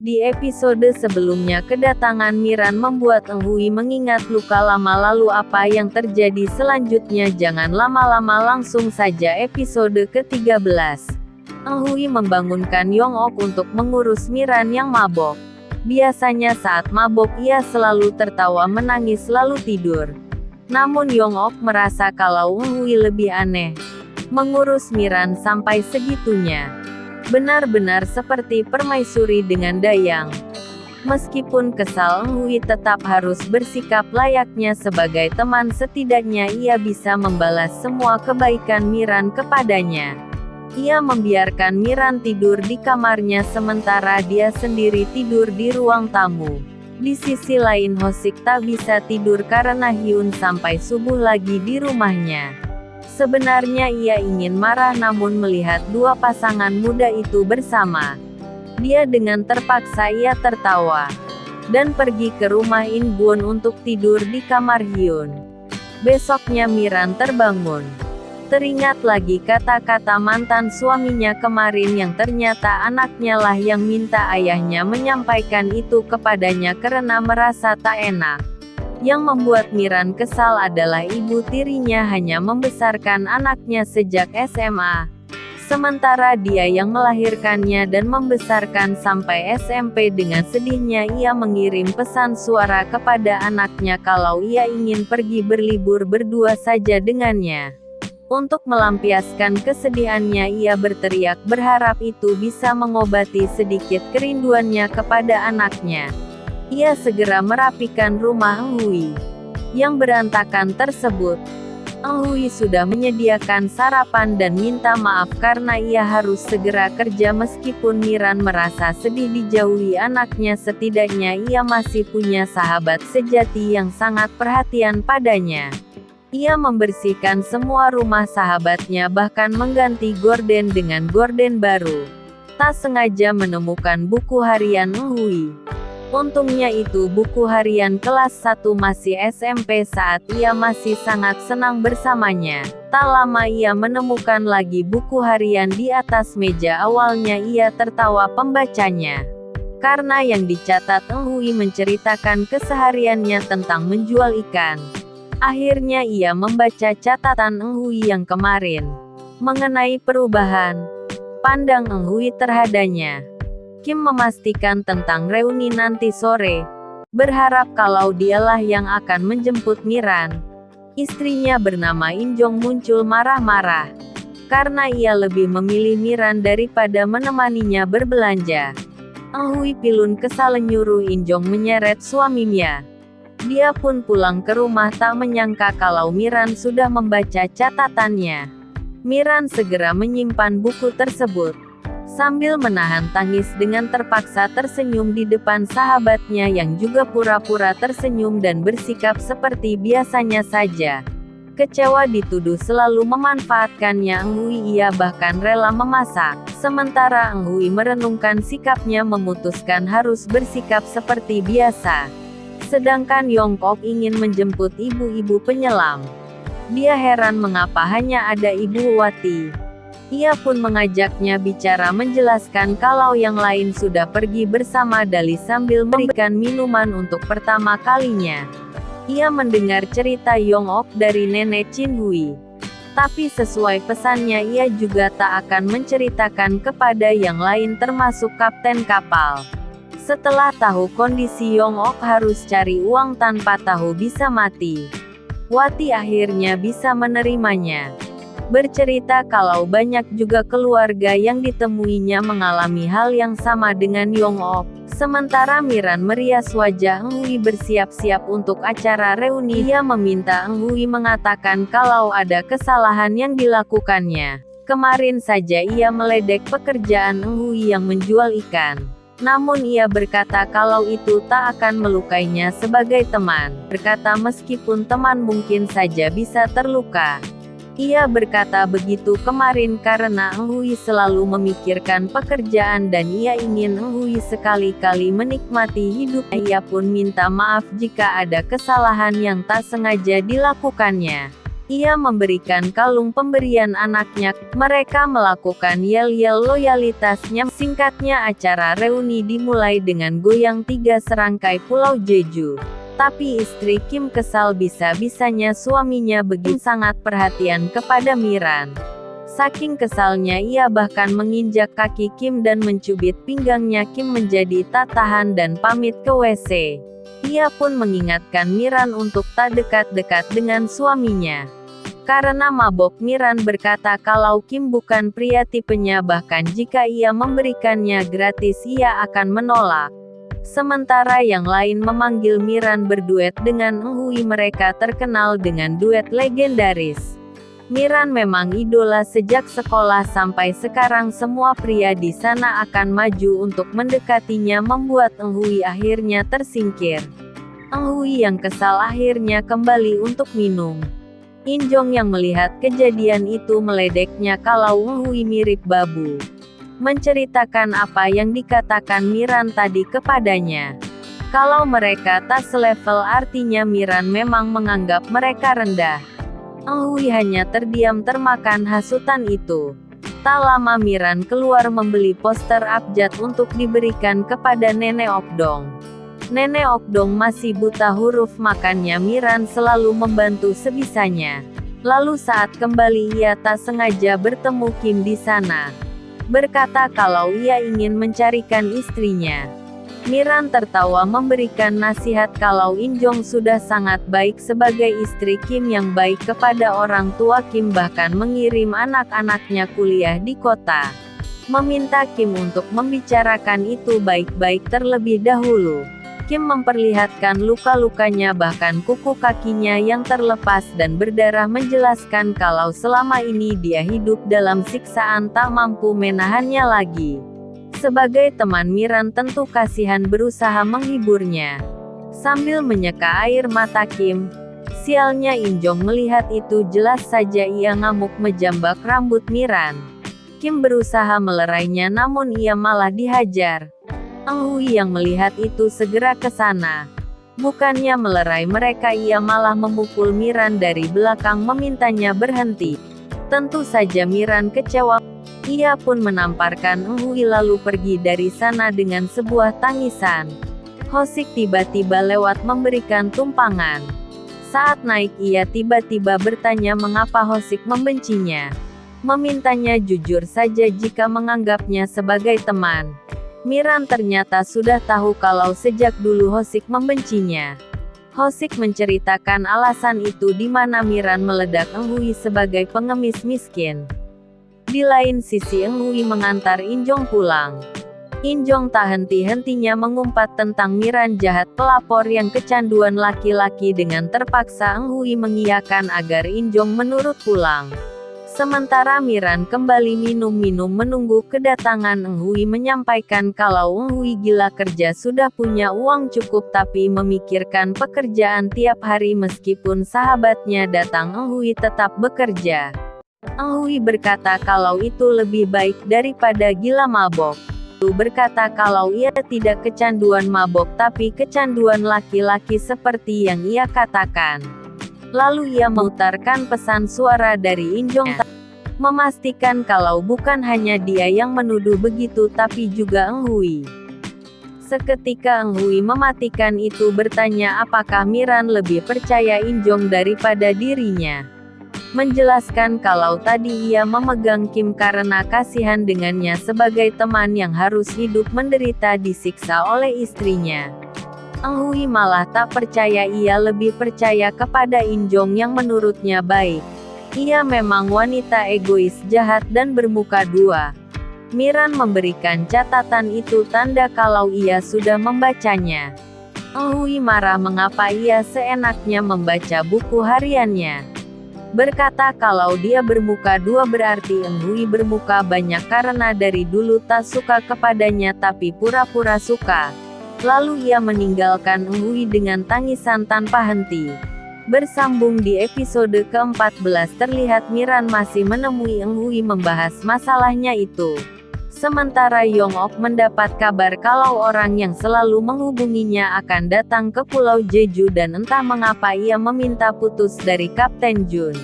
Di episode sebelumnya kedatangan Miran membuat Eng Hui mengingat luka lama lalu apa yang terjadi selanjutnya. Jangan lama-lama, langsung saja episode ke-13. Eng Hui membangunkan Yong Ok untuk mengurus Miran yang mabok. Biasanya saat mabok ia selalu tertawa menangis lalu tidur. Namun Yong Ok merasa kalau Eng Hui lebih aneh. Mengurus Miran sampai segitunya. Benar-benar seperti permaisuri dengan dayang. Meskipun kesal, Eng Hui tetap harus bersikap layaknya sebagai teman, setidaknya ia bisa membalas semua kebaikan Miran kepadanya. Ia membiarkan Miran tidur di kamarnya sementara dia sendiri tidur di ruang tamu. Di sisi lain Hosik tak bisa tidur karena Hyun sampai subuh lagi di rumahnya. Sebenarnya ia ingin marah, namun melihat dua pasangan muda itu bersama, dia dengan terpaksa ia tertawa. Dan pergi ke rumah In Gwon untuk tidur di kamar Hyun. Besoknya Miran terbangun. Teringat lagi kata-kata mantan suaminya kemarin yang ternyata anaknya lah yang minta ayahnya menyampaikan itu kepadanya karena merasa tak enak. Yang membuat Miran kesal adalah ibu tirinya hanya membesarkan anaknya sejak SMA. Sementara dia yang melahirkannya dan membesarkan sampai SMP. Dengan sedihnya ia mengirim pesan suara kepada anaknya kalau ia ingin pergi berlibur berdua saja dengannya. Untuk melampiaskan kesedihannya ia berteriak berharap itu bisa mengobati sedikit kerinduannya kepada anaknya. Ia segera merapikan rumah Eng Hui yang berantakan tersebut. Eng Hui sudah menyediakan sarapan dan minta maaf karena ia harus segera kerja. Meskipun Miran merasa sedih dijauhi anaknya, setidaknya ia masih punya sahabat sejati yang sangat perhatian padanya. Ia membersihkan semua rumah sahabatnya, bahkan mengganti gorden dengan gorden baru. Tak sengaja menemukan buku harian Eng Hui. Untungnya itu buku harian kelas 1 masih SMP saat ia masih sangat senang bersamanya. Tak lama ia menemukan lagi buku harian di atas meja. Awalnya ia tertawa pembacanya. Karena yang dicatat Eng Hui menceritakan kesehariannya tentang menjual ikan. Akhirnya ia membaca catatan Eng Hui yang kemarin. Mengenai perubahan pandang Eng Hui terhadapnya. Kim memastikan tentang reuni nanti sore. Berharap kalau dialah yang akan menjemput Miran. Istrinya bernama In Jong muncul marah-marah. Karena ia lebih memilih Miran daripada menemaninya berbelanja. Eng Hui pilun kesal nyuruh In Jong menyeret suaminya. Dia pun pulang ke rumah tak menyangka kalau Miran sudah membaca catatannya. Miran segera menyimpan buku tersebut. Sambil menahan tangis dengan terpaksa tersenyum di depan sahabatnya yang juga pura-pura tersenyum dan bersikap seperti biasanya saja. Kecewa dituduh selalu memanfaatkannya Eng Hui, ia bahkan rela memasak. Sementara Eng Hui merenungkan sikapnya, memutuskan harus bersikap seperti biasa. Sedangkan Yong Ok ingin menjemput ibu-ibu penyelam. Dia heran mengapa hanya ada Ibu Wati. Ia pun mengajaknya bicara, menjelaskan kalau yang lain sudah pergi bersama Dali sambil memberikan minuman untuk pertama kalinya. Ia mendengar cerita Yong Ok dari nenek Chin Hui. Tapi sesuai pesannya ia juga tak akan menceritakan kepada yang lain termasuk kapten kapal. Setelah tahu kondisi Yong Ok harus cari uang tanpa tahu bisa mati. Wati akhirnya bisa menerimanya. Bercerita kalau banyak juga keluarga yang ditemuinya mengalami hal yang sama dengan Yong Ok. Sementara Miran merias wajah Eng Hui bersiap-siap untuk acara reuni. Ia meminta Eng Hui mengatakan kalau ada kesalahan yang dilakukannya. Kemarin saja ia meledek pekerjaan Eng Hui yang menjual ikan. Namun ia berkata kalau itu tak akan melukainya sebagai teman. Berkata meskipun teman mungkin saja bisa terluka. Ia berkata begitu kemarin karena Eng Hui selalu memikirkan pekerjaan dan ia ingin Eng Hui sekali-kali menikmati hidupnya. Ia pun minta maaf jika ada kesalahan yang tak sengaja dilakukannya. Ia memberikan kalung pemberian anaknya. Mereka melakukan yel-yel loyalitasnya. Singkatnya, acara reuni dimulai dengan goyang 3 serangkai pulau Jeju. Tapi istri Kim kesal bisa-bisanya suaminya begitu sangat perhatian kepada Miran. Saking kesalnya ia bahkan menginjak kaki Kim dan mencubit pinggangnya. Kim menjadi tak tahan dan pamit ke WC. Ia pun mengingatkan Miran untuk tak dekat-dekat dengan suaminya. Karena mabok, Miran berkata kalau Kim bukan pria tipenya, bahkan jika ia memberikannya gratis ia akan menolak. Sementara yang lain memanggil Miran berduet dengan Ng Hui. Mereka terkenal dengan duet legendaris. Miran memang idola sejak sekolah sampai sekarang. Semua pria di sana akan maju untuk mendekatinya, membuat Ng Hui akhirnya tersingkir. Ng Hui yang kesal akhirnya kembali untuk minum. In Jong yang melihat kejadian itu meledeknya kalau Ng Hui mirip babu. Menceritakan apa yang dikatakan Miran tadi kepadanya. Kalau mereka tak selevel artinya Miran memang menganggap mereka rendah. Ng Hui hanya terdiam termakan hasutan itu. Tak lama Miran keluar membeli poster abjad untuk diberikan kepada Nenek Okdong. Nenek Okdong masih buta huruf, makanya Miran selalu membantu sebisanya. Lalu saat kembali ia tak sengaja bertemu Kim di sana. Berkata kalau ia ingin mencarikan istrinya. Miran tertawa memberikan nasihat kalau In Jong sudah sangat baik sebagai istri Kim yang baik kepada orang tua Kim, bahkan mengirim anak-anaknya kuliah di kota. Meminta Kim untuk membicarakan itu baik-baik terlebih dahulu. Kim memperlihatkan luka-lukanya, bahkan kuku kakinya yang terlepas dan berdarah, menjelaskan kalau selama ini dia hidup dalam siksaan tak mampu menahannya lagi. Sebagai teman, Miran tentu kasihan berusaha menghiburnya. Sambil menyeka air mata Kim, sialnya In Jong melihat itu, jelas saja ia ngamuk menjambak rambut Miran. Kim berusaha melerainya namun ia malah dihajar. Ng Hui yang melihat itu segera ke sana. Bukannya melerai mereka, ia malah memukul Miran dari belakang memintanya berhenti. Tentu saja Miran kecewa. Ia pun menamparkan Ng Hui lalu pergi dari sana dengan sebuah tangisan. Hosik tiba-tiba lewat memberikan tumpangan. Saat naik ia tiba-tiba bertanya mengapa Hosik membencinya. Memintanya jujur saja jika menganggapnya sebagai teman. Miran ternyata sudah tahu kalau sejak dulu Hosik membencinya. Hosik menceritakan alasan itu di mana Miran meledak Ng Hui sebagai pengemis miskin. Di lain sisi Ng Hui mengantar In Jong pulang. In Jong tak henti-hentinya mengumpat tentang Miran jahat, pelapor yang kecanduan laki-laki. Dengan terpaksa Ng Hui mengiyakan agar In Jong menurut pulang. Sementara Miran kembali minum-minum menunggu kedatangan Ng Hui, menyampaikan kalau Ng Hui gila kerja, sudah punya uang cukup tapi memikirkan pekerjaan tiap hari. Meskipun sahabatnya datang, Ng Hui tetap bekerja. Ng Hui berkata kalau itu lebih baik daripada gila mabok. Lu berkata kalau ia tidak kecanduan mabok tapi kecanduan laki-laki seperti yang ia katakan. Lalu ia memutarkan pesan suara dari In Jong, memastikan kalau bukan hanya dia yang menuduh begitu tapi juga Ng Hui. Seketika Ng Hui mematikan itu, bertanya apakah Miran lebih percaya In Jong daripada dirinya. Menjelaskan kalau tadi ia memegang Kim karena kasihan dengannya sebagai teman yang harus hidup menderita disiksa oleh istrinya. Ng Hui malah tak percaya, ia lebih percaya kepada In Jong yang menurutnya baik. Ia memang wanita egois, jahat dan bermuka dua. Miran memberikan catatan itu tanda kalau ia sudah membacanya. Ng Hui marah mengapa ia seenaknya membaca buku hariannya. Berkata kalau dia bermuka dua berarti Ng Hui bermuka banyak karena dari dulu tak suka kepadanya tapi pura-pura suka. Lalu ia meninggalkan Ng Hui dengan tangisan tanpa henti. Bersambung di episode ke-14, terlihat Miran masih menemui Ng Hui membahas masalahnya itu. Sementara Yong Ok mendapat kabar kalau orang yang selalu menghubunginya akan datang ke Pulau Jeju dan entah mengapa ia meminta putus dari Kapten Jun.